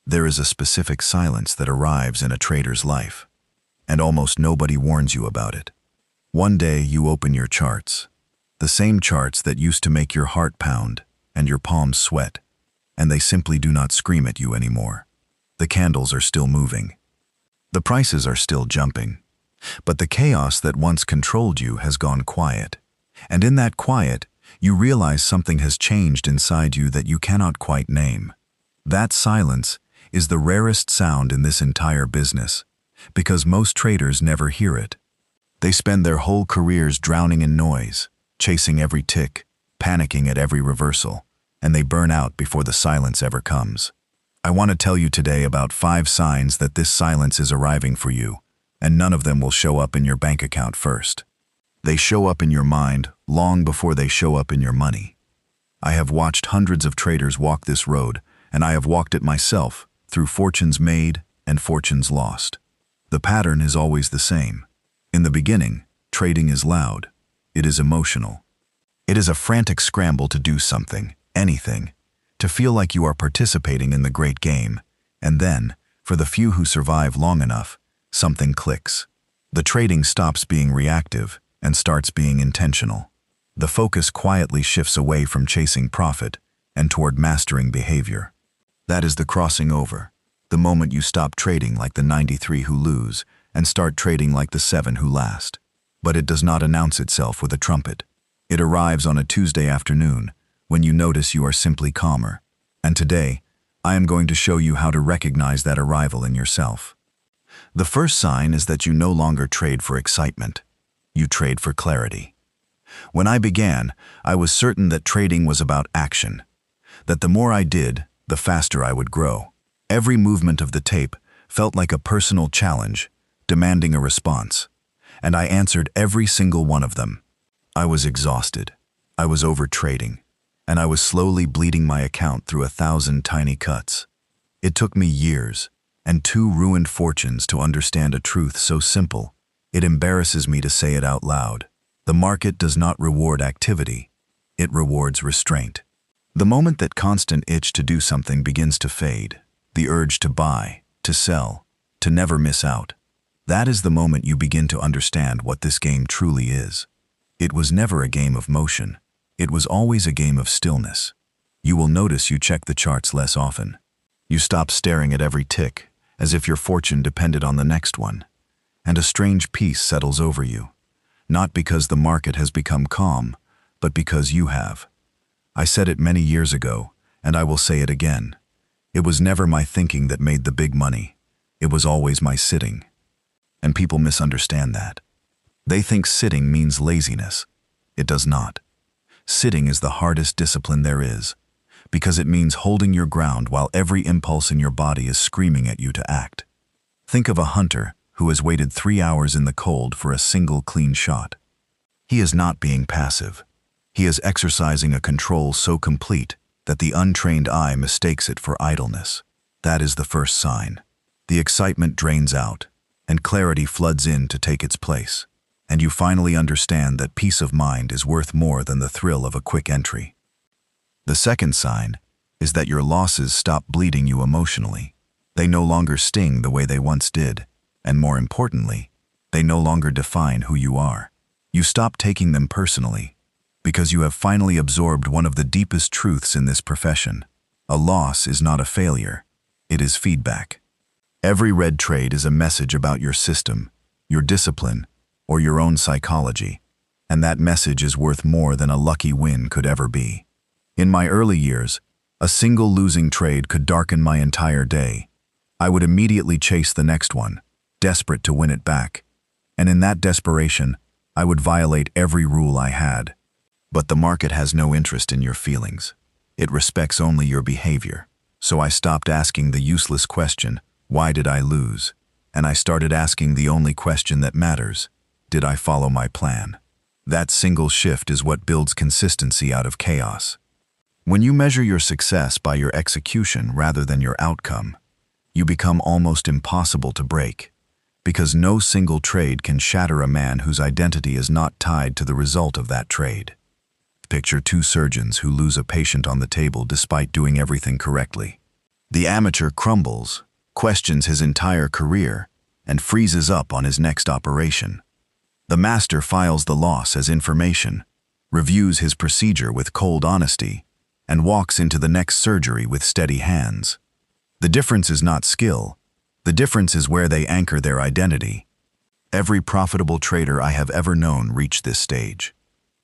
There is a specific silence that arrives in a trader's life, and almost nobody warns you about it. One day you open your charts, the same charts that used to make your heart pound and your palms sweat, and they simply do not scream at you anymore. The candles are still moving. The prices are still jumping. But the chaos that once controlled you has gone quiet. And in that quiet, you realize something has changed inside you that you cannot quite name. That silence is the rarest sound in this entire business, because most traders never hear it. They spend their whole careers drowning in noise, chasing every tick, panicking at every reversal, and they burn out before the silence ever comes. I want to tell you today about 5 signs that this silence is arriving for you, and none of them will show up in your bank account first. They show up in your mind long before they show up in your money. I have watched hundreds of traders walk this road, and I have walked it myself through fortunes made and fortunes lost. The pattern is always the same. In the beginning, trading is loud. It is emotional. It is a frantic scramble to do something, anything, to feel like you are participating in the great game, and then, for the few who survive long enough, something clicks. The trading stops being reactive and starts being intentional. The focus quietly shifts away from chasing profit and toward mastering behavior. That is the crossing over, the moment you stop trading like the 93 who lose and start trading like the 7 who last. But it does not announce itself with a trumpet. It arrives on a Tuesday afternoon when you notice you are simply calmer. And today, I am going to show you how to recognize that arrival in yourself. The first sign is that you no longer trade for excitement. You trade for clarity. When I began, I was certain that trading was about action, that the more I did, the faster I would grow. Every movement of the tape felt like a personal challenge, demanding a response, and I answered every single one of them. I was exhausted, I was over-trading, and I was slowly bleeding my account through 1,000 tiny cuts. It took me years and 2 ruined fortunes to understand a truth so simple, it embarrasses me to say it out loud. The market does not reward activity, it rewards restraint. The moment that constant itch to do something begins to fade, the urge to buy, to sell, to never miss out, that is the moment you begin to understand what this game truly is. It was never a game of motion. It was always a game of stillness. You will notice you check the charts less often. You stop staring at every tick, as if your fortune depended on the next one. And a strange peace settles over you, not because the market has become calm, but because you have. I said it many years ago, and I will say it again. It was never my thinking that made the big money. It was always my sitting. And people misunderstand that. They think sitting means laziness. It does not. Sitting is the hardest discipline there is, because it means holding your ground while every impulse in your body is screaming at you to act. Think of a hunter who has waited 3 hours in the cold for a single clean shot. He is not being passive. He is exercising a control so complete that the untrained eye mistakes it for idleness. That is the first sign. The excitement drains out, and clarity floods in to take its place, and you finally understand that peace of mind is worth more than the thrill of a quick entry. The second sign is that your losses stop bleeding you emotionally. They no longer sting the way they once did, and more importantly, they no longer define who you are. You stop taking them personally, because you have finally absorbed one of the deepest truths in this profession. A loss is not a failure, it is feedback. Every red trade is a message about your system, your discipline, or your own psychology, and that message is worth more than a lucky win could ever be. In my early years, a single losing trade could darken my entire day. I would immediately chase the next one, desperate to win it back, and in that desperation, I would violate every rule I had. But the market has no interest in your feelings. It respects only your behavior. So I stopped asking the useless question, why did I lose? And I started asking the only question that matters, did I follow my plan? That single shift is what builds consistency out of chaos. When you measure your success by your execution rather than your outcome, you become almost impossible to break, because no single trade can shatter a man whose identity is not tied to the result of that trade. Picture 2 surgeons who lose a patient on the table despite doing everything correctly. The amateur crumbles, questions his entire career, and freezes up on his next operation. The master files the loss as information, reviews his procedure with cold honesty, and walks into the next surgery with steady hands. The difference is not skill. The difference is where they anchor their identity. Every profitable trader I have ever known reached this stage.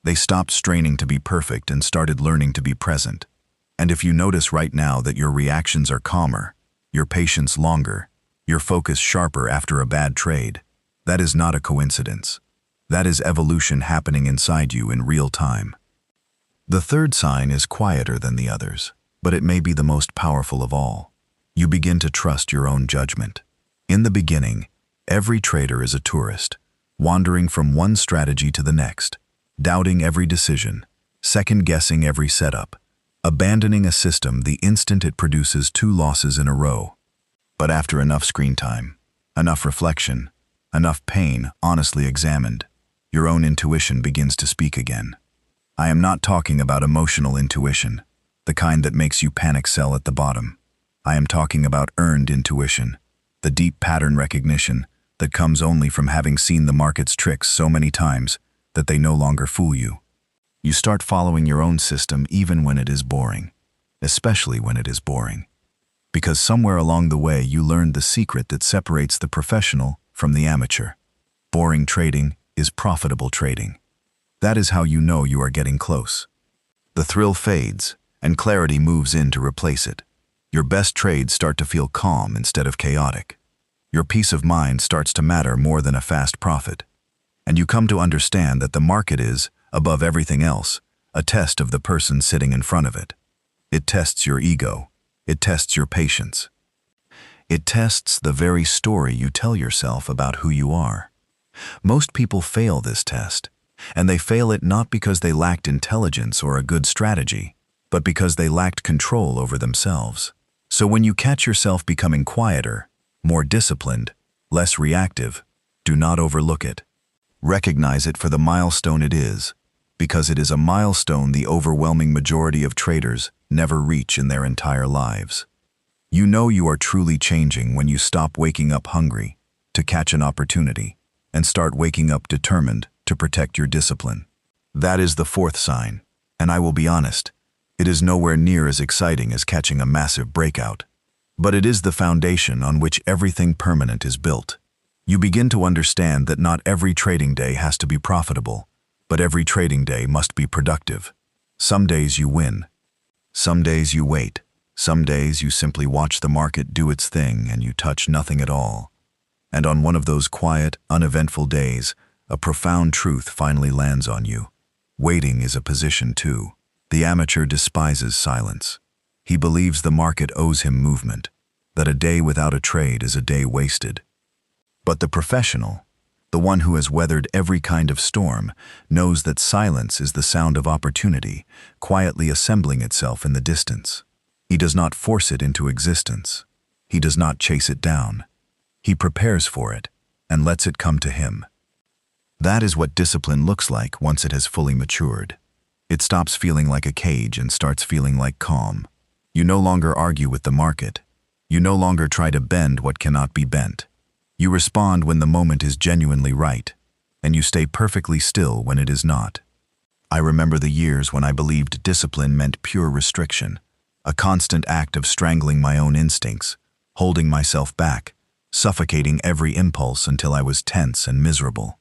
They stopped straining to be perfect and started learning to be present. And if you notice right now that your reactions are calmer, your patience longer, your focus sharper after a bad trade, that is not a coincidence. That is evolution happening inside you in real time. The third sign is quieter than the others, but it may be the most powerful of all. You begin to trust your own judgment. In the beginning, every trader is a tourist, wandering from one strategy to the next, doubting every decision, second-guessing every setup, abandoning a system the instant it produces 2 losses in a row. But after enough screen time, enough reflection, enough pain honestly examined, your own intuition begins to speak again. I am not talking about emotional intuition, the kind that makes you panic sell at the bottom. I am talking about earned intuition, the deep pattern recognition that comes only from having seen the market's tricks so many times that they no longer fool you. You start following your own system even when it is boring, especially when it is boring. Because somewhere along the way you learned the secret that separates the professional from the amateur. Boring trading is profitable trading. That is how you know you are getting close. The thrill fades, and clarity moves in to replace it. Your best trades start to feel calm instead of chaotic. Your peace of mind starts to matter more than a fast profit. And you come to understand that the market is, above everything else, a test of the person sitting in front of it. It tests your ego. It tests your patience. It tests the very story you tell yourself about who you are. Most people fail this test, and they fail it not because they lacked intelligence or a good strategy, but because they lacked control over themselves. So when you catch yourself becoming quieter, more disciplined, less reactive, do not overlook it. Recognize it for the milestone it is, because it is a milestone the overwhelming majority of traders never reach in their entire lives. You know you are truly changing when you stop waking up hungry to catch an opportunity and start waking up determined to protect your discipline. That is the fourth sign, and I will be honest, it is nowhere near as exciting as catching a massive breakout. But it is the foundation on which everything permanent is built. You begin to understand that not every trading day has to be profitable, but every trading day must be productive. Some days you win. Some days you wait. Some days you simply watch the market do its thing and you touch nothing at all. And on one of those quiet, uneventful days, a profound truth finally lands on you. Waiting is a position too. The amateur despises silence. He believes the market owes him movement, that a day without a trade is a day wasted. But the professional, the one who has weathered every kind of storm, knows that silence is the sound of opportunity, quietly assembling itself in the distance. He does not force it into existence. He does not chase it down. He prepares for it and lets it come to him. That is what discipline looks like once it has fully matured. It stops feeling like a cage and starts feeling like calm. You no longer argue with the market. You no longer try to bend what cannot be bent. You respond when the moment is genuinely right, and you stay perfectly still when it is not. I remember the years when I believed discipline meant pure restriction, a constant act of strangling my own instincts, holding myself back, suffocating every impulse until I was tense and miserable.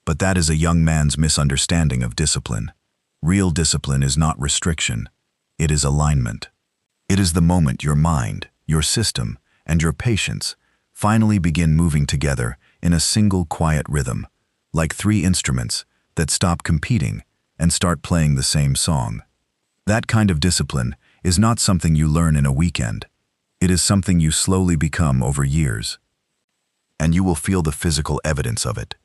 But that is a young man's misunderstanding of discipline. Real discipline is not restriction. It is alignment. It is the moment your mind, your system, and your patience finally begin moving together in a single quiet rhythm, like 3 instruments that stop competing and start playing the same song. That kind of discipline is not something you learn in a weekend. It is something you slowly become over years. And you will feel the physical evidence of it.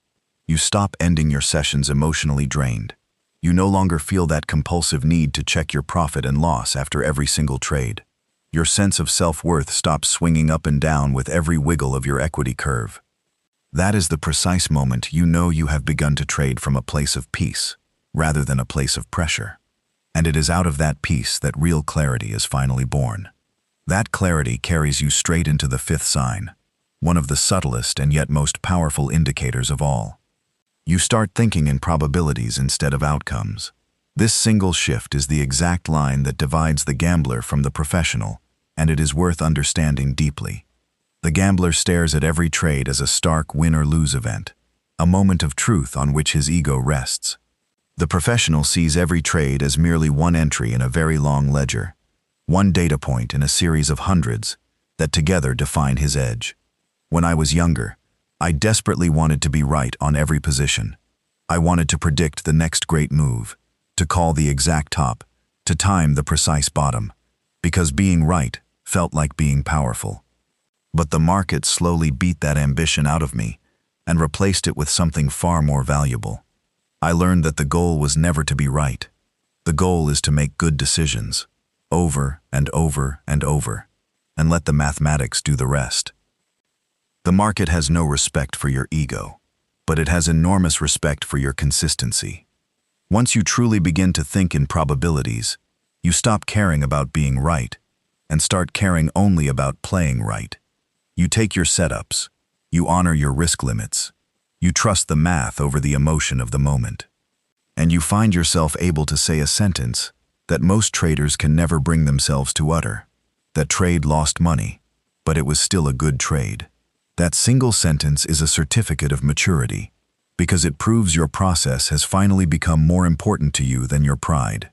You stop ending your sessions emotionally drained. You no longer feel that compulsive need to check your profit and loss after every single trade. Your sense of self-worth stops swinging up and down with every wiggle of your equity curve. That is the precise moment you know you have begun to trade from a place of peace, rather than a place of pressure. And it is out of that peace that real clarity is finally born. That clarity carries you straight into the fifth sign, one of the subtlest and yet most powerful indicators of all. You start thinking in probabilities instead of outcomes. This single shift is the exact line that divides the gambler from the professional, and it is worth understanding deeply. The gambler stares at every trade as a stark win or lose event, a moment of truth on which his ego rests. The professional sees every trade as merely one entry in a very long ledger, one data point in a series of hundreds that together define his edge. When I was younger, I desperately wanted to be right on every position. I wanted to predict the next great move, to call the exact top, to time the precise bottom, because being right felt like being powerful. But the market slowly beat that ambition out of me and replaced it with something far more valuable. I learned that the goal was never to be right. The goal is to make good decisions, over and over and over, and let the mathematics do the rest. The market has no respect for your ego, but it has enormous respect for your consistency. Once you truly begin to think in probabilities, you stop caring about being right and start caring only about playing right. You take your setups, you honor your risk limits, you trust the math over the emotion of the moment, and you find yourself able to say a sentence that most traders can never bring themselves to utter. That trade lost money, but it was still a good trade. That single sentence is a certificate of maturity, because it proves your process has finally become more important to you than your pride.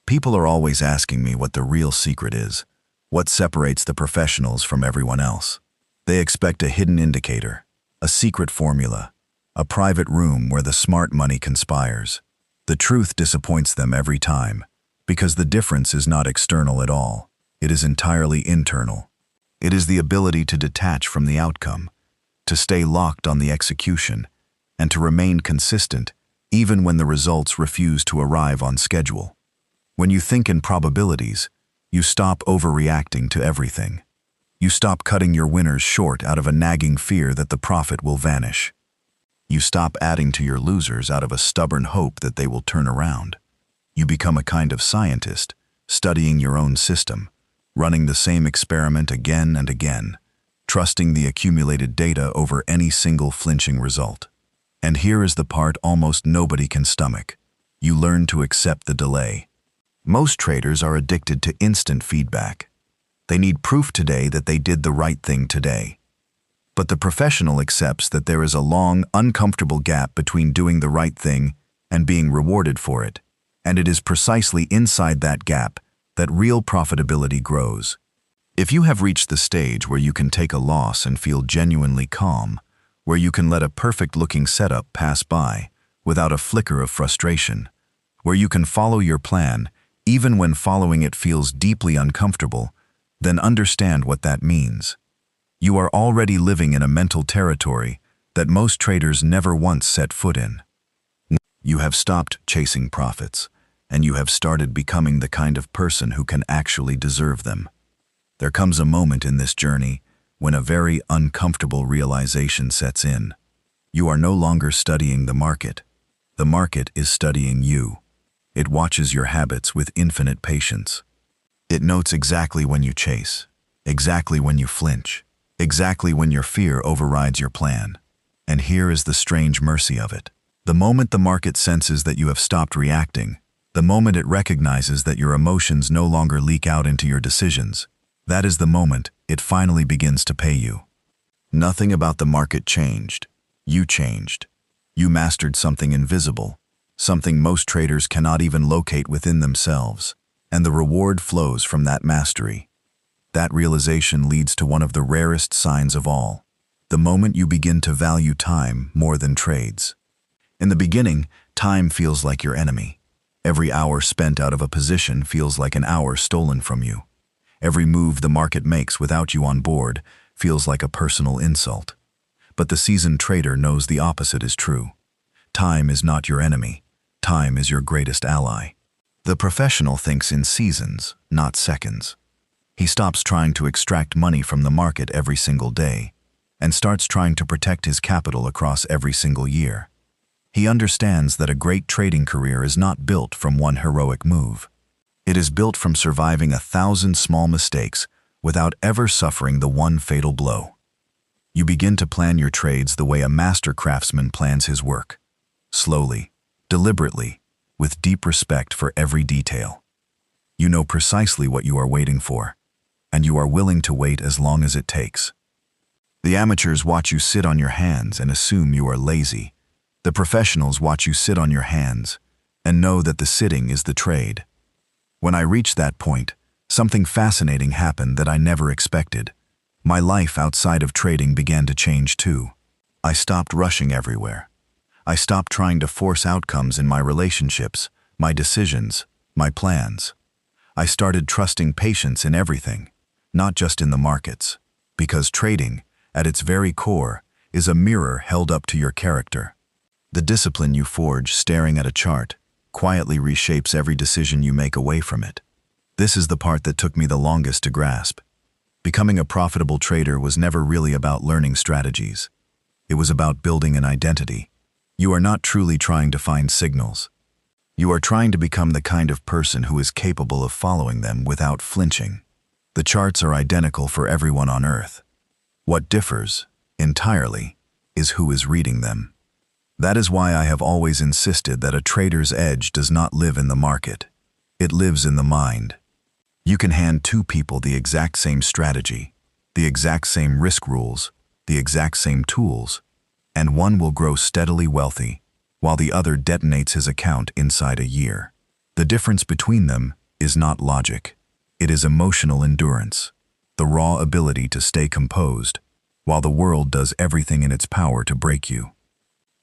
People are always asking me what the real secret is, what separates the professionals from everyone else. They expect a hidden indicator, a secret formula, a private room where the smart money conspires. The truth disappoints them every time, because the difference is not external at all. It is entirely internal. It is the ability to detach from the outcome, to stay locked on the execution, and to remain consistent even when the results refuse to arrive on schedule. When you think in probabilities, you stop overreacting to everything. You stop cutting your winners short out of a nagging fear that the profit will vanish. You stop adding to your losers out of a stubborn hope that they will turn around. You become a kind of scientist, studying your own system, running the same experiment again and again, trusting the accumulated data over any single flinching result. And here is the part almost nobody can stomach. You learn to accept the delay. Most traders are addicted to instant feedback. They need proof today that they did the right thing today. But the professional accepts that there is a long, uncomfortable gap between doing the right thing and being rewarded for it, and it is precisely inside that gap that real profitability grows. If you have reached the stage where you can take a loss and feel genuinely calm, where you can let a perfect-looking setup pass by without a flicker of frustration, where you can follow your plan even when following it feels deeply uncomfortable, then understand what that means. You are already living in a mental territory that most traders never once set foot in. You have stopped chasing profits, and you have started becoming the kind of person who can actually deserve them. There comes a moment in this journey when a very uncomfortable realization sets in. You are no longer studying the market. The market is studying you. It watches your habits with infinite patience. It notes exactly when you chase, exactly when you flinch, exactly when your fear overrides your plan. And here is the strange mercy of it. The moment the market senses that you have stopped reacting, the moment it recognizes that your emotions no longer leak out into your decisions, that is the moment it finally begins to pay you. Nothing about the market changed. You changed. You mastered something invisible, something most traders cannot even locate within themselves, and the reward flows from that mastery. That realization leads to one of the rarest signs of all, the moment you begin to value time more than trades. In the beginning, time feels like your enemy. Every hour spent out of a position feels like an hour stolen from you. Every move the market makes without you on board feels like a personal insult. But the seasoned trader knows the opposite is true. Time is not your enemy. Time is your greatest ally. The professional thinks in seasons, not seconds. He stops trying to extract money from the market every single day and starts trying to protect his capital across every single year. He understands that a great trading career is not built from one heroic move. It is built from surviving 1,000 small mistakes without ever suffering the one fatal blow. You begin to plan your trades the way a master craftsman plans his work, slowly, deliberately, with deep respect for every detail. You know precisely what you are waiting for, and you are willing to wait as long as it takes. The amateurs watch you sit on your hands and assume you are lazy. The professionals watch you sit on your hands and know that the sitting is the trade. When I reached that point, something fascinating happened that I never expected. My life outside of trading began to change too. I stopped rushing everywhere. I stopped trying to force outcomes in my relationships, my decisions, my plans. I started trusting patience in everything, not just in the markets, because trading, at its very core, is a mirror held up to your character. The discipline you forge staring at a chart quietly reshapes every decision you make away from it. This is the part that took me the longest to grasp. Becoming a profitable trader was never really about learning strategies. It was about building an identity. You are not truly trying to find signals. You are trying to become the kind of person who is capable of following them without flinching. The charts are identical for everyone on Earth. What differs, entirely, is who is reading them. That is why I have always insisted that a trader's edge does not live in the market. It lives in the mind. You can hand two people the exact same strategy, the exact same risk rules, the exact same tools, and one will grow steadily wealthy, while the other detonates his account inside a year. The difference between them is not logic. It is emotional endurance, the raw ability to stay composed, while the world does everything in its power to break you.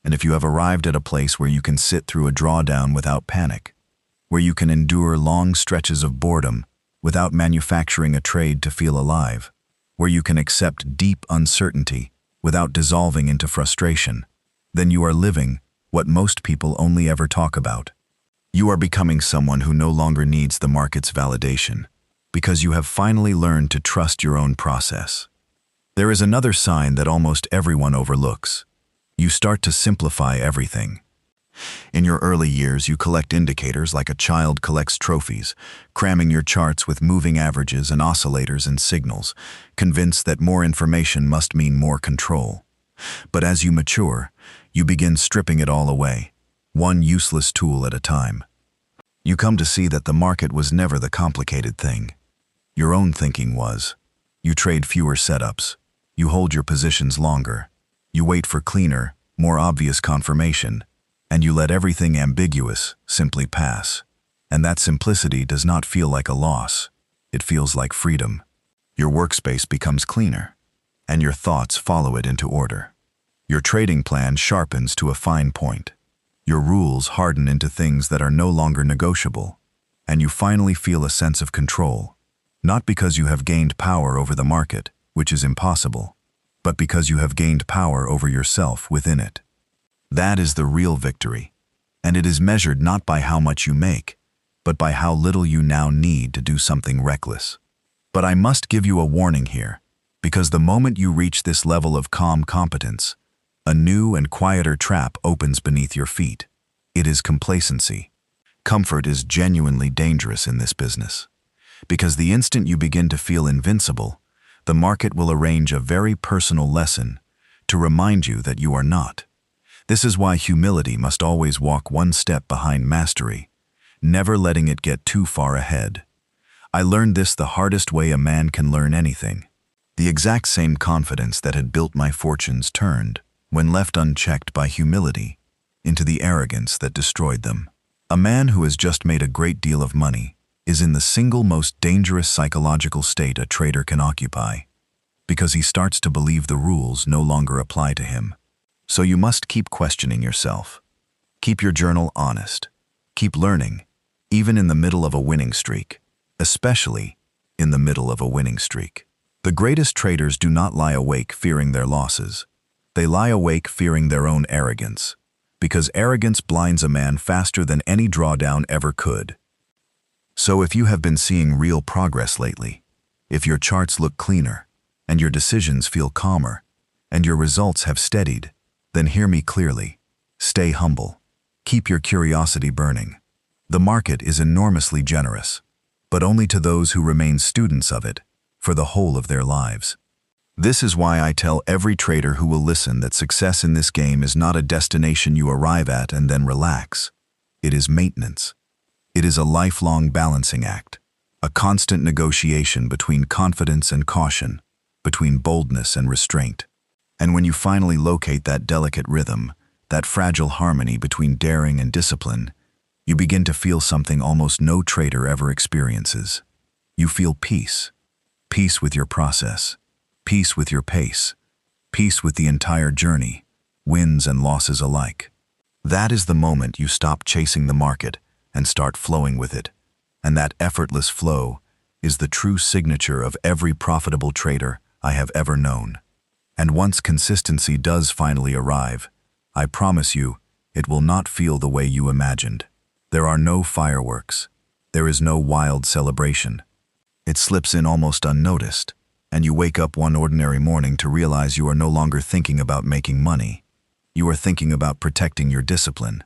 And if you have arrived at a place where you can sit through a drawdown without panic, where you can endure long stretches of boredom without manufacturing a trade to feel alive, where you can accept deep uncertainty without dissolving into frustration, then you are living what most people only ever talk about. You are becoming someone who no longer needs the market's validation, because you have finally learned to trust your own process. There is another sign that almost everyone overlooks. You start to simplify everything. In your early years, you collect indicators like a child collects trophies, cramming your charts with moving averages and oscillators and signals, convinced that more information must mean more control. But as you mature, you begin stripping it all away, one useless tool at a time. You come to see that the market was never the complicated thing. Your own thinking was. You trade fewer setups. You hold your positions longer. You wait for cleaner, more obvious confirmation, and you let everything ambiguous simply pass. And that simplicity does not feel like a loss. It feels like freedom. Your workspace becomes cleaner, and your thoughts follow it into order. Your trading plan sharpens to a fine point. Your rules harden into things that are no longer negotiable, and you finally feel a sense of control, not because you have gained power over the market, which is impossible, but because you have gained power over yourself within it. That is the real victory, and it is measured not by how much you make, but by how little you now need to do something reckless. But I must give you a warning here, because the moment you reach this level of calm competence, a new and quieter trap opens beneath your feet. It is complacency. Comfort is genuinely dangerous in this business, because the instant you begin to feel invincible, the market will arrange a very personal lesson to remind you that you are not. This is why humility must always walk one step behind mastery, never letting it get too far ahead. I learned this the hardest way a man can learn anything. The exact same confidence that had built my fortunes turned, when left unchecked by humility, into the arrogance that destroyed them. A man who has just made a great deal of money is in the single most dangerous psychological state a trader can occupy, because he starts to believe the rules no longer apply to him. So you must keep questioning yourself. Keep your journal honest. Keep learning, even in the middle of a winning streak, especially in the middle of a winning streak. The greatest traders do not lie awake fearing their losses. They lie awake fearing their own arrogance, because arrogance blinds a man faster than any drawdown ever could. So if you have been seeing real progress lately, if your charts look cleaner, and your decisions feel calmer, and your results have steadied, then hear me clearly. Stay humble. Keep your curiosity burning. The market is enormously generous, but only to those who remain students of it, for the whole of their lives. This is why I tell every trader who will listen that success in this game is not a destination you arrive at and then relax. It is maintenance. It is a lifelong balancing act, a constant negotiation between confidence and caution, between boldness and restraint. And when you finally locate that delicate rhythm, that fragile harmony between daring and discipline, you begin to feel something almost no trader ever experiences. You feel peace. Peace with your process. Peace with your pace. Peace with the entire journey, wins and losses alike. That is the moment you stop chasing the market and start flowing with it. And that effortless flow is the true signature of every profitable trader I have ever known. And once consistency does finally arrive, I promise you, it will not feel the way you imagined. There are no fireworks. There is no wild celebration. It slips in almost unnoticed, and you wake up one ordinary morning to realize you are no longer thinking about making money. You are thinking about protecting your discipline.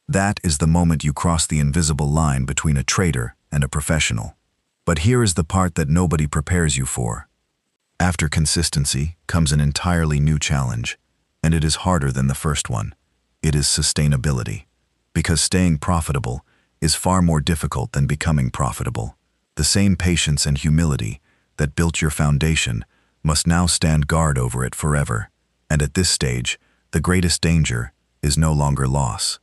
That is the moment you cross the invisible line between a trader and a professional. But here is the part that nobody prepares you for. After consistency comes an entirely new challenge, and it is harder than the first one. It is sustainability. Because staying profitable is far more difficult than becoming profitable. The same patience and humility that built your foundation must now stand guard over it forever. And at this stage, the greatest danger is no longer loss.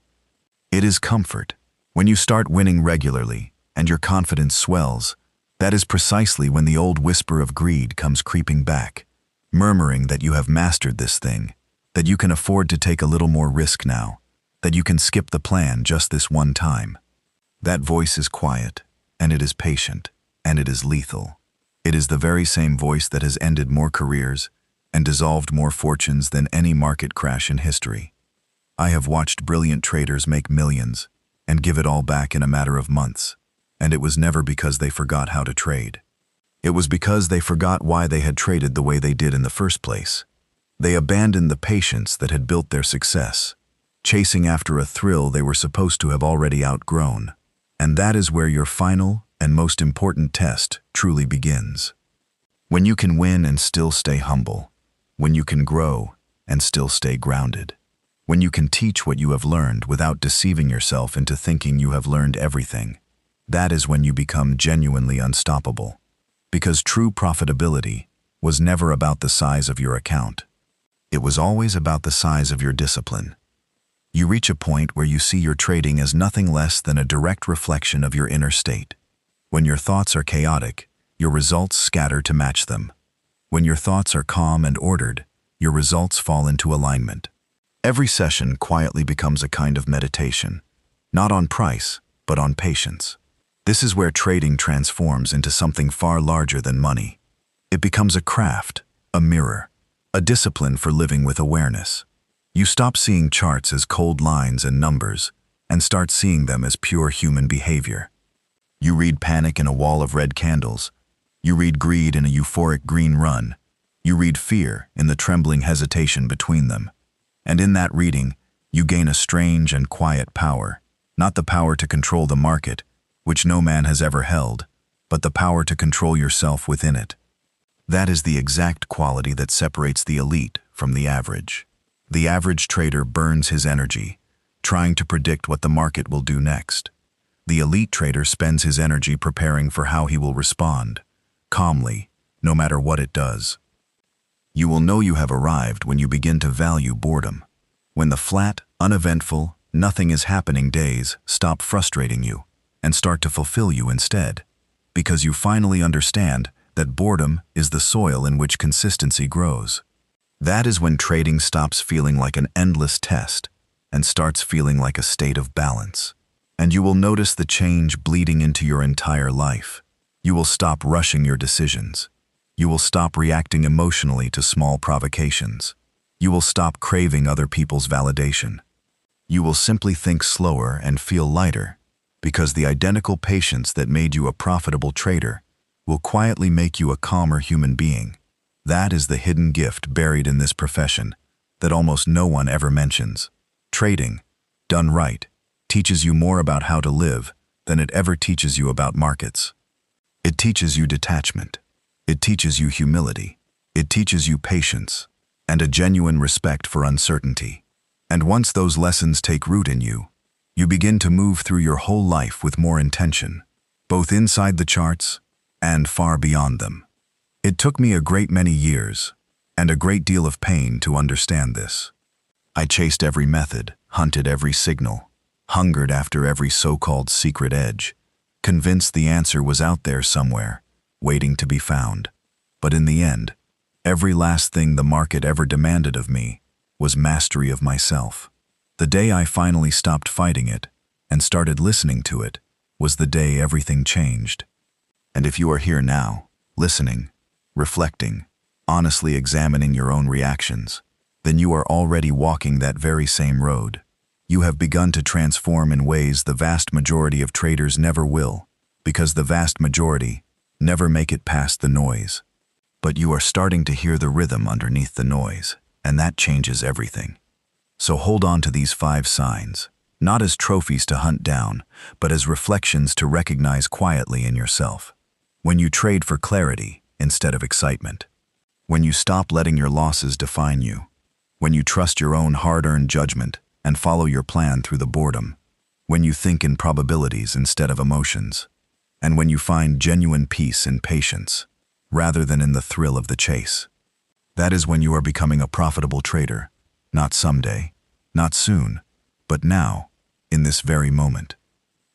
It is comfort. When you start winning regularly and your confidence swells, that is precisely when the old whisper of greed comes creeping back, murmuring that you have mastered this thing, that you can afford to take a little more risk now, that you can skip the plan just this one time. That voice is quiet, and it is patient, and it is lethal. It is the very same voice that has ended more careers and dissolved more fortunes than any market crash in history. I have watched brilliant traders make millions and give it all back in a matter of months. And it was never because they forgot how to trade. It was because they forgot why they had traded the way they did in the first place. They abandoned the patience that had built their success, chasing after a thrill they were supposed to have already outgrown. And that is where your final and most important test truly begins. When you can win and still stay humble, when you can grow and still stay grounded, when you can teach what you have learned without deceiving yourself into thinking you have learned everything, that is when you become genuinely unstoppable. Because true profitability was never about the size of your account. It was always about the size of your discipline. You reach a point where you see your trading as nothing less than a direct reflection of your inner state. When your thoughts are chaotic, your results scatter to match them. When your thoughts are calm and ordered, your results fall into alignment. Every session quietly becomes a kind of meditation, not on price, but on patience. This is where trading transforms into something far larger than money. It becomes a craft, a mirror, a discipline for living with awareness. You stop seeing charts as cold lines and numbers and start seeing them as pure human behavior. You read panic in a wall of red candles. You read greed in a euphoric green run. You read fear in the trembling hesitation between them. And in that reading, you gain a strange and quiet power, not the power to control the market, which no man has ever held, but the power to control yourself within it. That is the exact quality that separates the elite from the average. The average trader burns his energy, trying to predict what the market will do next. The elite trader spends his energy preparing for how he will respond, calmly, no matter what it does. You will know you have arrived when you begin to value boredom. When the flat, uneventful, nothing is happening days stop frustrating you and start to fulfill you instead, because you finally understand that boredom is the soil in which consistency grows. That is when trading stops feeling like an endless test and starts feeling like a state of balance. And you will notice the change bleeding into your entire life. You will stop rushing your decisions. You will stop reacting emotionally to small provocations. You will stop craving other people's validation. You will simply think slower and feel lighter, because the identical patience that made you a profitable trader will quietly make you a calmer human being. That is the hidden gift buried in this profession that almost no one ever mentions. Trading, done right, teaches you more about how to live than it ever teaches you about markets. It teaches you detachment. It teaches you humility. It teaches you patience and a genuine respect for uncertainty. And once those lessons take root in you, you begin to move through your whole life with more intention, both inside the charts and far beyond them. It took me a great many years and a great deal of pain to understand this. I chased every method, hunted every signal, hungered after every so-called secret edge, convinced the answer was out there somewhere, waiting to be found. But in the end, every last thing the market ever demanded of me was mastery of myself. The day I finally stopped fighting it and started listening to it was the day everything changed. And if you are here now, listening, reflecting, honestly examining your own reactions, then you are already walking that very same road. You have begun to transform in ways the vast majority of traders never will, because the vast majority never make it past the noise. But you are starting to hear the rhythm underneath the noise, and that changes everything. So hold on to these 5 signs, not as trophies to hunt down, but as reflections to recognize quietly in yourself. When you trade for clarity instead of excitement. When you stop letting your losses define you. When you trust your own hard-earned judgment and follow your plan through the boredom. When you think in probabilities instead of emotions. And when you find genuine peace and patience, rather than in the thrill of the chase. That is when you are becoming a profitable trader, not someday, not soon, but now, in this very moment.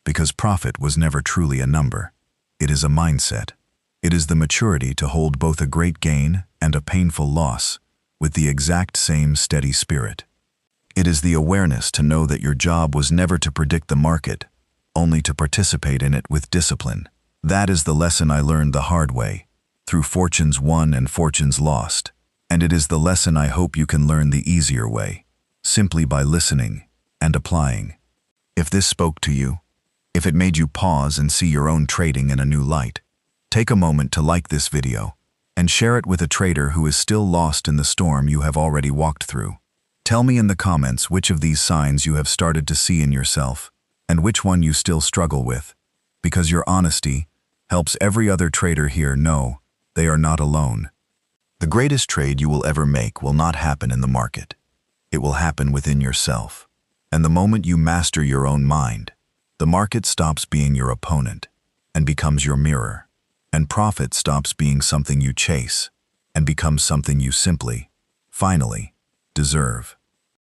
Because profit was never truly a number. It is a mindset. It is the maturity to hold both a great gain and a painful loss with the exact same steady spirit. It is the awareness to know that your job was never to predict the market, only to participate in it with discipline. That is the lesson I learned the hard way, through fortunes won and fortunes lost. And it is the lesson I hope you can learn the easier way, simply by listening and applying. If this spoke to you, if it made you pause and see your own trading in a new light, take a moment to like this video and share it with a trader who is still lost in the storm you have already walked through. Tell me in the comments which of these signs you have started to see in yourself and which one you still struggle with, because your honesty helps every other trader here know they are not alone. The greatest trade you will ever make will not happen in the market. It will happen within yourself. And the moment you master your own mind, the market stops being your opponent and becomes your mirror. And profit stops being something you chase and becomes something you simply, finally, deserve.